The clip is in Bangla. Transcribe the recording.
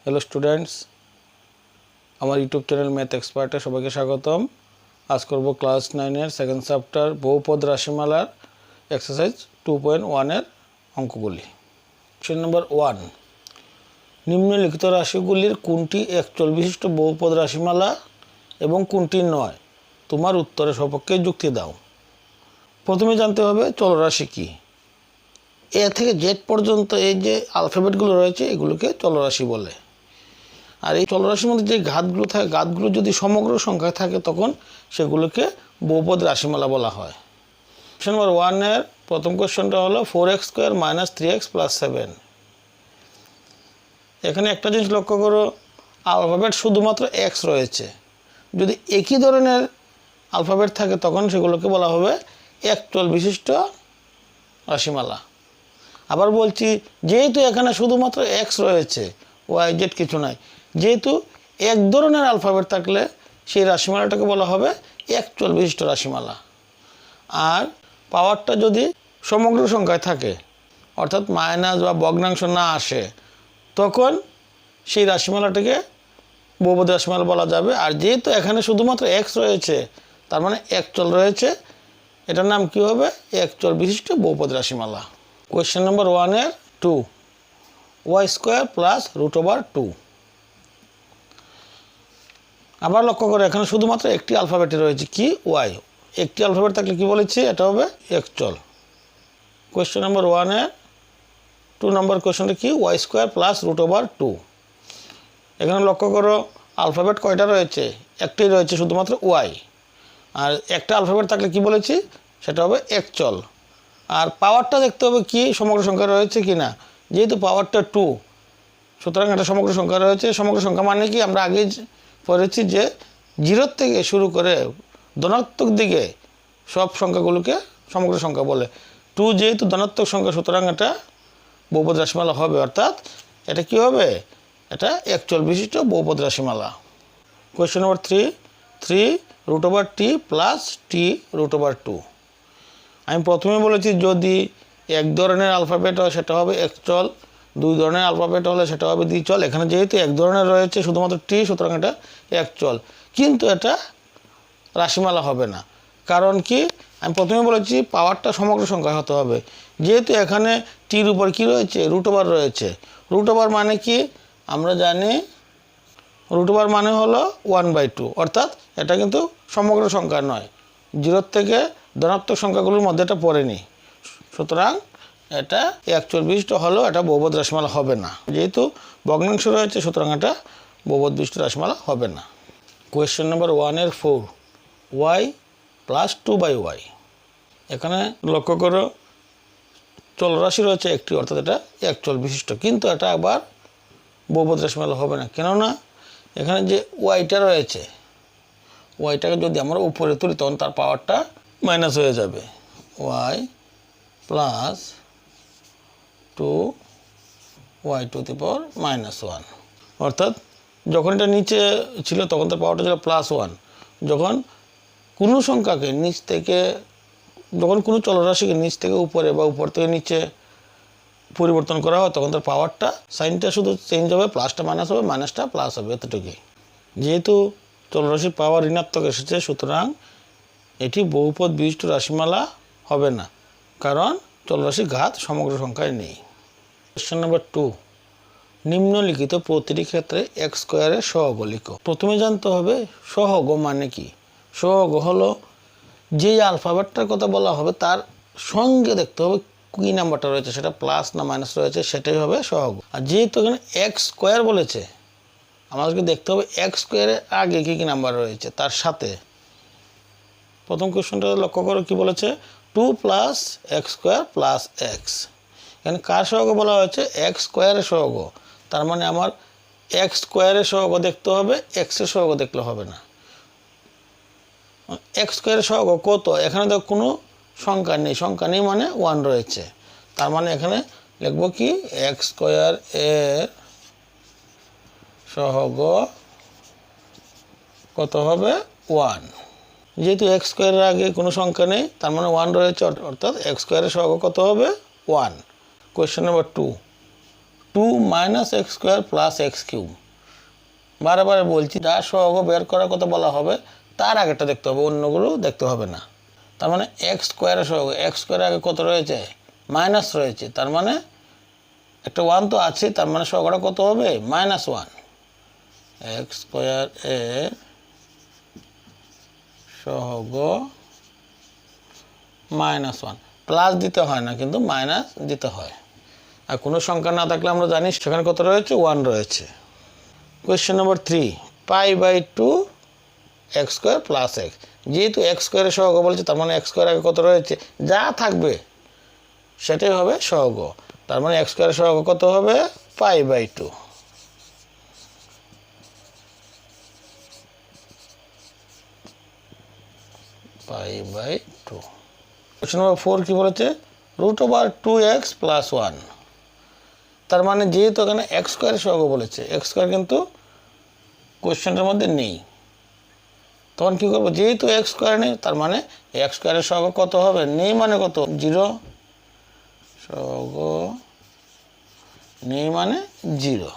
হ্যালো স্টুডেন্টস, আমার ইউটিউব চ্যানেল ম্যাথ এক্সপার্টে সবাইকে স্বাগতম। আজ করব ক্লাস 9-এর সেকেন্ড চ্যাপ্টার বহুপদ রাশিমালার এক্সারসাইজ 2.1-এর অঙ্কগুলি। কোশ্চেন নম্বর 1, নিম্নলিখিত রাশিগুলির কোনটি একচল বিশিষ্ট বহুপদ রাশিমালা এবং কোনটি নয়? তোমার উত্তরের সপক্ষে যুক্তি দাও। প্রথমে জানতে হবে চলরাশি কী। এ থেকে জেড পর্যন্ত এই যে আলফাবেটগুলো রয়েছে এগুলোকে চলরাশি বলে। আর এই চলরাশির মধ্যে যে ঘাতগুলো থাকে, ঘাতগুলো যদি সমগ্র সংখ্যায় থাকে তখন সেগুলোকে বহুপদ রাশিমালা বলা হয়। কোশ্চেন নম্বর 1-এর প্রথম কোশ্চেনটা হলো 4x² - 3x + 7। এখানে একটা জিনিস লক্ষ্য করো, আলফাবেট শুধুমাত্র এক্স রয়েছে। যদি একই ধরনের আলফাবেট থাকে তখন সেগুলোকে বলা হবে একচল বিশিষ্ট রাশিমালা। আবার বলছি, যেহেতু এখানে শুধুমাত্র এক্স রয়েছে, ওয়াই জেড কিছু নাই, যেহেতু এক ধরনের আলফাবেট থাকলে সেই রাশিমালাটাকে বলা হবে একচল বিশিষ্ট রাশিমালা। আর পাওয়ারটা যদি সমগ্র সংখ্যায় থাকে, অর্থাৎ মাইনাস বা ভগ্নাংশ না আসে, তখন সেই রাশিমালাটাকে বহুপদ রাশিমালা বলা যাবে। আর যেহেতু এখানে শুধুমাত্র এক্স রয়েছে, তার মানে একচল রয়েছে, এটার নাম কী হবে? একচল বিশিষ্ট বহুপদ রাশিমালা। কোয়েশ্চেন নম্বর 1-এর 2, y² + √2। আবার লক্ষ্য করে এখানে শুধুমাত্র একটি আলফাবেটে রয়েছে, কি? ওয়াই। একটি আলফাবেট থাকলে কি বলেছি? এটা হবে একচল। কোয়েশ্চেন নম্বর 1-এর 2 নম্বর কোয়েশ্চনটা কি? y² + √2। এখানে লক্ষ্য করো আলফাবেট কয়টা রয়েছে? একটাই রয়েছে, শুধুমাত্র ওয়াই। আর একটা আলফাবেট থাকলে কি বলেছি? সেটা হবে একচল। আর পাওয়ারটা দেখতে হবে কি সমগ্র সংখ্যা রয়েছে কি না। যেহেতু পাওয়ারটা 2, সুতরাং এটা সমগ্র সংখ্যা রয়েছে। সমগ্র সংখ্যা মানে কি? আমরা আগে পড়েছি যে 0 থেকে শুরু করে ধনাত্মক দিকে সব সংখ্যাগুলোকে সমগ্র সংখ্যা বলে। 2 যেহেতু ধনাত্মক সংখ্যা, সুতরাং এটা বহুপদ রাশিমালা হবে। অর্থাৎ এটা কি হবে? এটা একচল বিশিষ্ট বহুপদ রাশিমালা। Question number 3, 3√t + t√2। আমি প্রথমে বলেছি যদি এক ধরনের আলফাবেট হয় সেটা হবে একচল, দুই ধরনের আলফাবেট হলে সেটা হবে দ্বিচল। এখানে যেহেতু এক ধরনের রয়েছে শুধুমাত্র টি, সুতরাং এটা একচল, কিন্তু এটা রাশিমালা হবে না। কারণ কি? আমি প্রথমে বলেছি পাওয়ারটা সমগ্র সংখ্যা হতে হবে। যেহেতু এখানে টির উপর কি রয়েছে? √ওভার রয়েছে। √ওভার মানে কি? আমরা জানি √ওভার মানে হলো 1/2, অর্থাৎ এটা কিন্তু সমগ্র সংখ্যা নয়, 0 থেকে ধনাত্মক সংখ্যাগুলোর মধ্যে এটা পড়েনি। সুতরাং এটা একচল বিশিষ্ট হলেও এটা বহুপদ রাশিমালা হবে না। যেহেতু ভগ্নাংশ রয়েছে, সুতরাং এটা বহুপদ বিশিষ্ট রাশিমালা হবে না। কোয়েশ্চেন নম্বর 1-এর 4, y + 2/y। এখানে লক্ষ্য করো চলরাশি রয়েছে একটি, অর্থাৎ এটা একচল বিশিষ্ট, কিন্তু এটা আবার বহুপদ রাশিমালা হবে না। কেননা এখানে যে ওয়াইটা রয়েছে, ওয়াইটাকে যদি আমরা উপরে তুলি তখন তার পাওয়ারটা মাইনাস হয়ে যাবে। y + 2y⁻1। অর্থাৎ যখন এটা নিচে ছিল তখন তার পাওয়ারটা ছিল +1। যখন কোনো সংখ্যাকে নিচ থেকে, যখন কোনো চলরাশিকে নিচ থেকে উপরে বা উপর থেকে নিচে পরিবর্তন করা হয় তখন তার পাওয়ারটা, সাইনটা শুধু চেঞ্জ হবে, প্লাসটা মাইনাস হবে, মাইনাসটা প্লাস হবে, এতটুকুই। যেহেতু চলরাশির পাওয়ার ঋণাত্মক এসেছে, সুতরাং এটি বহুপদ বিশিষ্ট রাশিমালা হবে না, কারণ চলরাশির ঘাত সমগ্র সংখ্যায় নেই। কোয়েশ্চেন নম্বর 2, নিম্নলিখিত প্রতিটি ক্ষেত্রে x² এর সহগ লিখো। প্রথমে জানতে হবে সহগ মানে কি। সহগ হলো যে আলফাবেটটার কথা বলা হবে তার সঙ্গে দেখতে হবে কি নাম্বারটা রয়েছে, সেটা প্লাস না মাইনাস রয়েছে, সেটাই হবে সহগ। আর যেহেতু এখানে x² বলেছে, আমাদেরকে দেখতে হবে x² এর আগে কী কী নাম্বার রয়েছে তার সাথে। প্রথম কোয়েশ্চনটা লক্ষ্য করো কি বলেছে? 2 + x² + x। এখানে কার সহগ বলা হয়েছে? x² এর সহগ। তার মানে আমার x² এর সহগ দেখতে হবে, x এর সহগ দেখলে হবে না। x² এর সহগ কত? এখানে তো কোনো সংখ্যা নেই, সংখ্যা নেই মানে 1 রয়েছে। তার মানে এখানে লিখব কি? x² এর সহগ কত হবে? 1। যেহেতু x² এর আগে কোনো সংখ্যা নেই, তার মানে 1 রয়েছে, অর্থাৎ x² এর সহগ কত হবে? 1। Question number 2, minus x square plus x cube. বারে বারে বলছি, যা সহগ বের করার কথা বলা হবে তার আগেটা দেখতে হবে, অন্যগুলো দেখতে হবে না। তার মানে এক্স স্কোয়ারের সহগ, এক্স স্কোয়ারের আগে কত রয়েছে? মাইনাস রয়েছে, তার মানে একটা 1 তো আছে, তার মানে সহগটা কত হবে? -1। এক্স স্কোয়ার এর সহগ -1, প্লাস দিতে হয় না কিন্তু মাইনাস দিতে হয়। আর কোনো সংখ্যা না থাকলে আমরা জানি সেখানে কত রয়েছে? 1 রয়েছে। Question number 3, π/2 x square plus x. যেহেতু এক্স স্কোয়ারের সহগ বলছে, তার মানে এক্স স্কোয়ার আগে কত রয়েছে? যা থাকবে সেটাই হবে সহগ। তার মানে এক্স স্কোয়ারের সহগ কত হবে? π/2। π/2। কোয়েশ্চেন নম্বর 4 কি বলেছে? √2x + 1। তার মানে যেহেতু এখানে এক্স স্কোয়ারের সহগ বলেছে, এক্স স্কোয়ার কিন্তু কোয়েশ্চেনটার মধ্যে নেই, তখন কী করবো? যেহেতু এক্স স্কোয়ার নেই, তার মানে এক্স স্কোয়ারের সহগ কত হবে? নেই মানে কত? 0। সহগ নেই মানে 0।